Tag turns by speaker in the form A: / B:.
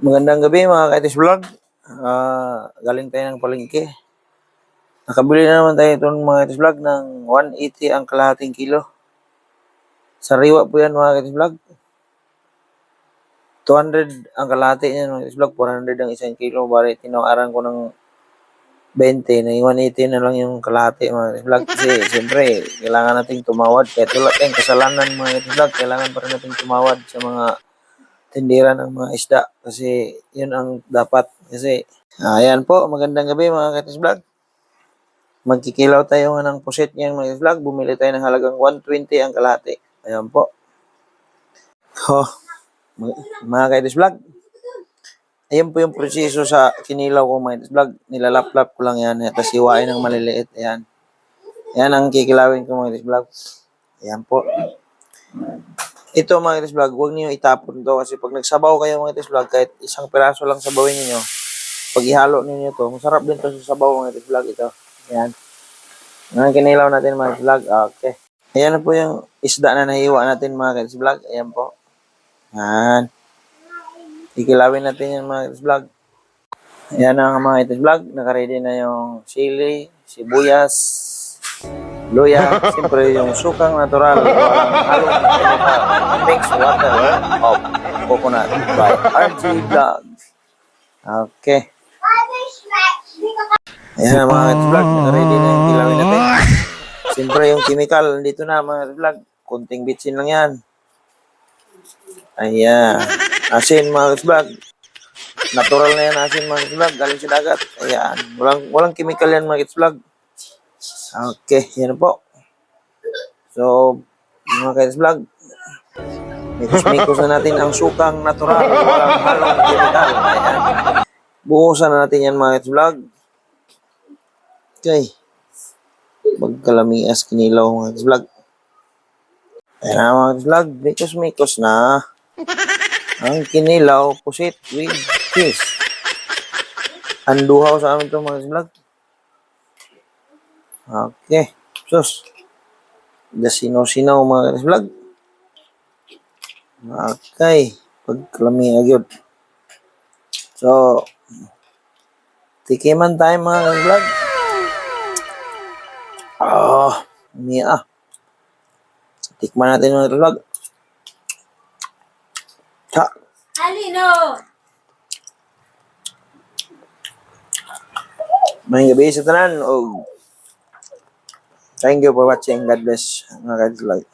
A: Magandang gabi mga Kaitis Vlog. Galing tayo ng palengke. Nakabili na naman tayo itong mga Kaitis Vlog ng 180 ang kalahating kilo. Sariwa po yan mga Kaitis Vlog. 200 ang kalahati niyan mga Kaitis Vlog. 400 ang isang kilo. Bari tinawaran ko ng 20 na 180 na lang yung kalahati mga Kaitis Vlog. Kasi siyempre kailangan nating tumawad. Kahit wala tayong kasalanan mga Kaitis Vlog, kailangan pa rin nating tumawad sa mga tindera ng mga isda kasi yun ang dapat kasi ayan po, magandang gabi mga Kaitis Vlog. Magkikilaw tayo nga ng puset niyan mga Kaitis Vlog. Bumili tayo ng halagang 120 ang kalahati. Ayan po. Mga Kaitis Vlog, ayan po yung proseso sa kinilaw ko mga Kaitis Vlog. Nilalap-lap ko lang yan tapos hiwain ng maliliit. Ayan ang kikilawin ko mga Kaitis Vlog. Ayan po. Ito mga Kaitis Vlog, huwag niyo itapon to kasi pag nagsabaw kayo mga Kaitis Vlog, kahit isang piraso lang sabawin niyo, pag ihalo niyo to, masarap din to sa sabaw mga Kaitis Vlog ito. Ayan. Ngayon kinilaw natin mga Kaitis Vlog. Okay. Ayan na po yung isda na nahiwa natin mga Kaitis Vlog. Ayan po. Ayan. Ikilawin natin yan mga Kaitis Vlog. Ayan na mga Kaitis Vlog. Nakaready na yung sili, sibuyas, luya, siyempre yung sukang natural, walang halong chemical, mixed water of coconut by RG Vlog. Okay. Ayan na mga Kaitis Vlog, naka-ready na yung kilawin natin. Siyempre yung chemical, dito na mga Kaitis Vlog, kunting bitsin lang yan. Ayan. Asin mga Kaitis Vlog. Natural na yan asin mga Kaitis Vlog, galing sa dagat. Ayan. Walang chemical yan mga Kaitis Vlog. Okay, yan po. So, mga Kaitis Vlog, mikos-mikos na natin ang sukang natural, walang halong chemical. Ayan. Buhusan na natin yan mga Kaitis Vlog. Okay. Magkalamias kinilaw mga Kaitis Vlog. Ayan na mga Kaitis Vlog, mikos-mikos na ang kinilaw pusit with cheese. Anduhaw sa amin ito mga Kaitis Vlog. Okay. Sus. Sinaw-sinaw mga Kaitis Vlog. Okay. Pagkalami agad. So, tikiman tayo mga Kaitis Vlog. Miya. Tikman natin mga Kaitis Vlog. Ha.
B: Alino!
A: May gabi sa tanan. Thank you for watching. God bless mga Kaitis Vlog.